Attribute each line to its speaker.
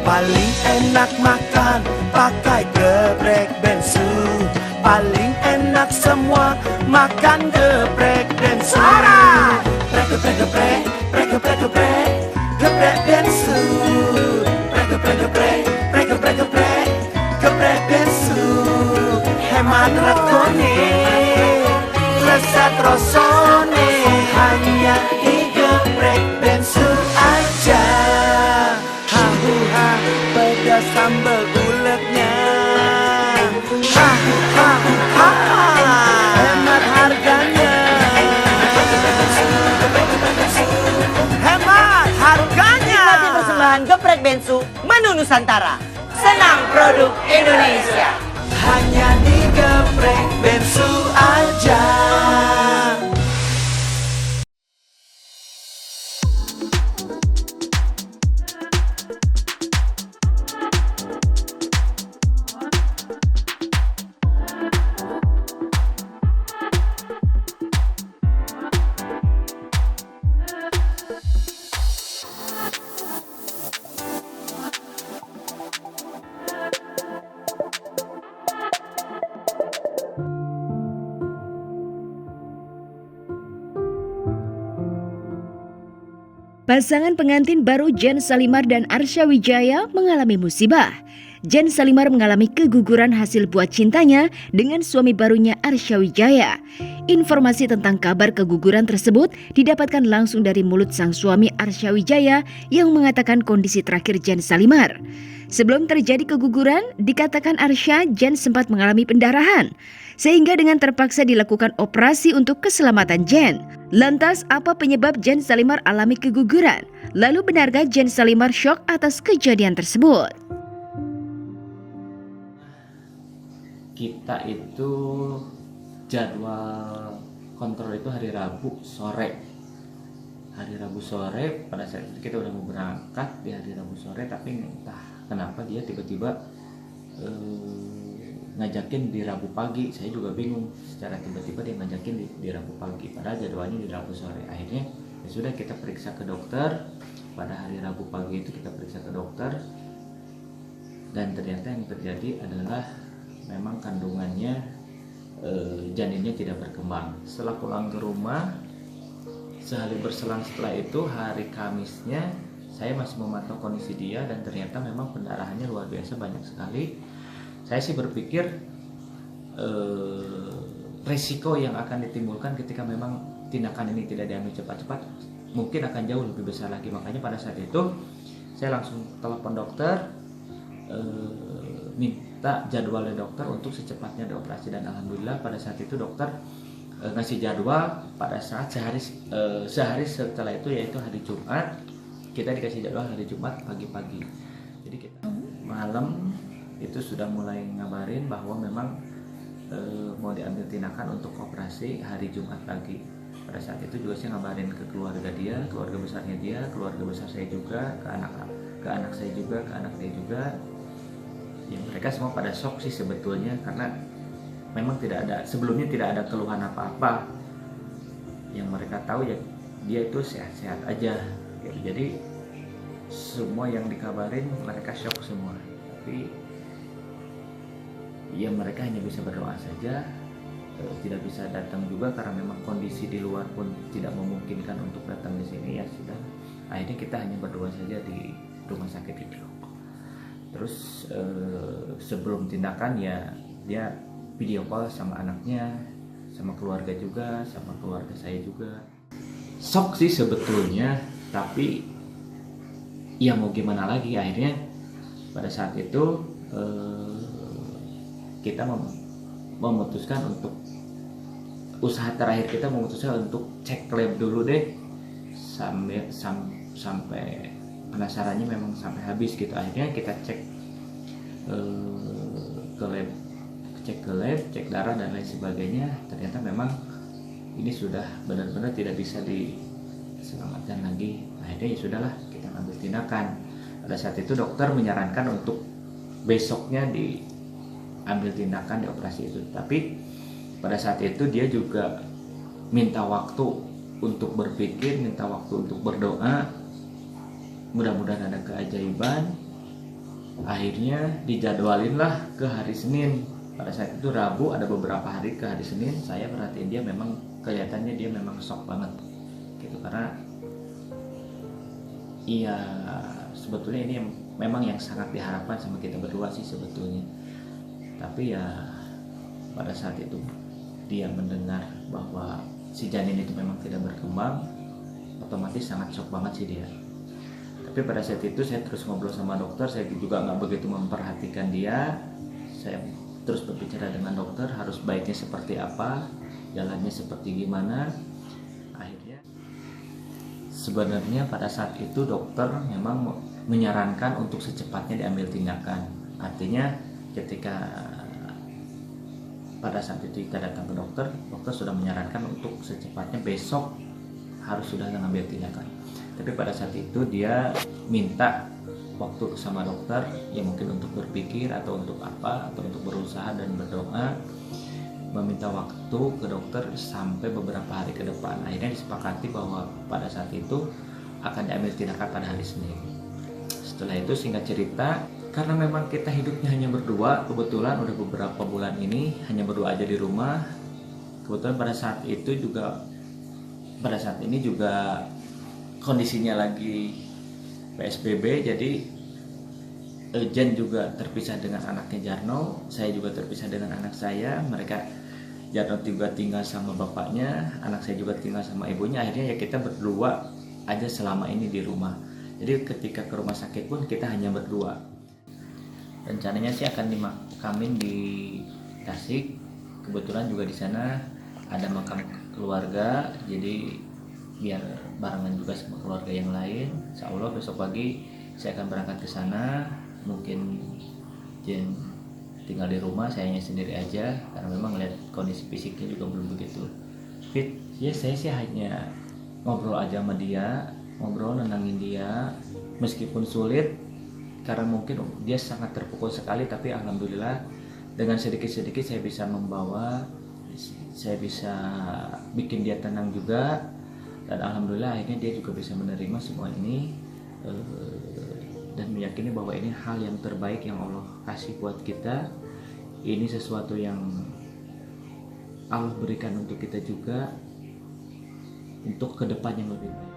Speaker 1: Paling enak makan pakai geprek bensu. Paling enak semua makan geprek bensu. Geprek, geprek, geprek, geprek, geprek, geprek, geprek bensu. Geprek, geprek, geprek, geprek, geprek, geprek, geprek bensu. Hemat regone, lezat rasane, hanya di geprek bensu aja. Ha, pedas sambal uletnya. Ha, ha, ha, hemat harganya. Hemat harganya.
Speaker 2: Nikmati persembahan geprek bensu menu Nusantara. Senang produk Indonesia.
Speaker 1: Hanya di geprek bensu aja.
Speaker 3: Pasangan pengantin baru Jen Salimar dan Arsya Wijaya mengalami musibah. Jen Salimar mengalami keguguran hasil buah cintanya dengan suami barunya Arsya Wijaya. Informasi tentang kabar keguguran tersebut didapatkan langsung dari mulut sang suami Arsya Wijaya yang mengatakan kondisi terakhir Jen Salimar. Sebelum terjadi keguguran, dikatakan Arsya, Jen sempat mengalami pendarahan, sehingga dengan terpaksa dilakukan operasi untuk keselamatan Jen. Lantas, apa penyebab Jen Salimar alami keguguran? Lalu benarkah Jen Salimar syok atas kejadian tersebut?
Speaker 4: Kita itu jadwal kontrol itu hari Rabu sore. Hari Rabu sore, pada saat itu kita udah mau berangkat di hari Rabu sore, tapi entah kenapa dia tiba-tiba ngajakin di Rabu pagi. Saya juga bingung, secara tiba-tiba dia ngajakin di Rabu pagi, padahal jadwalnya di Rabu sore. Akhirnya ya sudah, kita periksa ke dokter. Pada hari Rabu pagi itu kita periksa ke dokter, dan ternyata yang terjadi adalah memang kandungannya janinnya tidak berkembang. Setelah pulang ke rumah, sehari berselang setelah itu, hari Kamisnya saya masih memantau kondisi dia, dan ternyata memang pendarahannya luar biasa banyak sekali. Saya sih berpikir resiko yang akan ditimbulkan ketika memang tindakan ini tidak diambil cepat-cepat mungkin akan jauh lebih besar lagi. Makanya pada saat itu saya langsung telepon dokter, minta jadwalnya dokter untuk secepatnya dioperasi, dan alhamdulillah pada saat itu dokter ngasih jadwal pada saat sehari setelah itu, yaitu hari Jumat. Kita dikasih jadwal hari Jumat pagi-pagi. Jadi kita malam itu sudah mulai ngabarin bahwa memang mau diambil tindakan untuk operasi hari Jumat pagi. Pada saat itu juga saya ngabarin ke keluarga dia, keluarga besarnya dia, keluarga besar saya juga, ke anak saya juga, ke anak dia juga. Ya, mereka semua pada shock sih sebetulnya, karena memang sebelumnya tidak ada keluhan apa-apa. Yang mereka tahu ya dia itu sehat-sehat aja gitu. Jadi semua yang dikabarin mereka shock semua. Tapi ya mereka hanya bisa berdoa saja, tidak bisa datang juga karena memang kondisi di luar pun tidak memungkinkan untuk datang di sini. Ya sudah, akhirnya kita hanya berdoa saja di rumah sakit itu. Terus sebelum tindakan ya dia video call sama anaknya, sama keluarga juga, sama keluarga saya juga. Shock sih sebetulnya, tapi ya mau gimana lagi. Akhirnya pada saat itu kita memutuskan untuk usaha terakhir, kita memutuskan untuk cek lab dulu deh, sampai penasarannya memang sampai habis gitu. Akhirnya kita cek ke lab, cek darah dan lain sebagainya. Ternyata memang ini sudah benar-benar tidak bisa diselamatkan lagi. Akhirnya ya sudahlah, kita ambil tindakan. Pada saat itu dokter menyarankan untuk besoknya diambil tindakan di operasi itu. Tapi pada saat itu dia juga minta waktu untuk berpikir, minta waktu untuk berdoa. Mudah-mudahan ada keajaiban Akhirnya dijadwalin lah ke hari Senin. Pada saat itu Rabu, ada beberapa hari ke hari Senin, saya perhatiin dia memang kelihatannya dia memang shock banget gitu, karena iya sebetulnya ini memang yang sangat diharapkan sama kita berdua sih sebetulnya. Tapi ya pada saat itu dia mendengar bahwa si janin itu memang tidak berkembang, otomatis sangat shock banget sih dia. Tapi pada saat itu saya terus ngobrol sama dokter, saya juga nggak begitu memperhatikan dia. Saya terus berbicara dengan dokter harus baiknya seperti apa, jalannya seperti gimana. Akhirnya sebenarnya pada saat itu dokter memang menyarankan untuk secepatnya diambil tindakan. Artinya ketika pada saat itu kita datang ke dokter, dokter sudah menyarankan untuk secepatnya besok harus sudah mengambil tindakan. Tapi pada saat itu dia minta waktu sama dokter, ya mungkin untuk berpikir atau untuk apa, atau untuk berusaha dan berdoa, meminta waktu ke dokter sampai beberapa hari ke depan. Akhirnya disepakati bahwa pada saat itu akan diambil tindakan pada hari Senin. Setelah itu singkat cerita, karena memang kita hidupnya hanya berdua, kebetulan udah beberapa bulan ini hanya berdua aja di rumah. Kebetulan pada saat ini juga kondisinya lagi PSBB, jadi Jen juga terpisah dengan anaknya Jarno, saya juga terpisah dengan anak saya. Jarno juga tinggal sama bapaknya, anak saya juga tinggal sama ibunya. Akhirnya ya kita berdua aja selama ini di rumah. Jadi ketika ke rumah sakit pun kita hanya berdua. Rencananya sih akan dimakamin di Tasik. Kebetulan juga di sana ada makam keluarga, jadi biar barengan juga sama keluarga yang lain. Insya Allah besok pagi saya akan berangkat ke sana. Mungkin Jen tinggal di rumah, sayanya sendiri aja karena memang lihat kondisi fisiknya juga belum begitu fit. Ya saya sih hanya ngobrol aja sama dia, ngobrol nenangin dia meskipun sulit karena mungkin dia sangat terpukul sekali. Tapi alhamdulillah dengan sedikit-sedikit saya bisa membawa, saya bisa bikin dia tenang juga. Dan alhamdulillah akhirnya dia juga bisa menerima semua ini dan meyakini bahwa ini hal yang terbaik yang Allah kasih buat kita. Ini sesuatu yang Allah berikan untuk kita juga untuk ke depan yang lebih baik.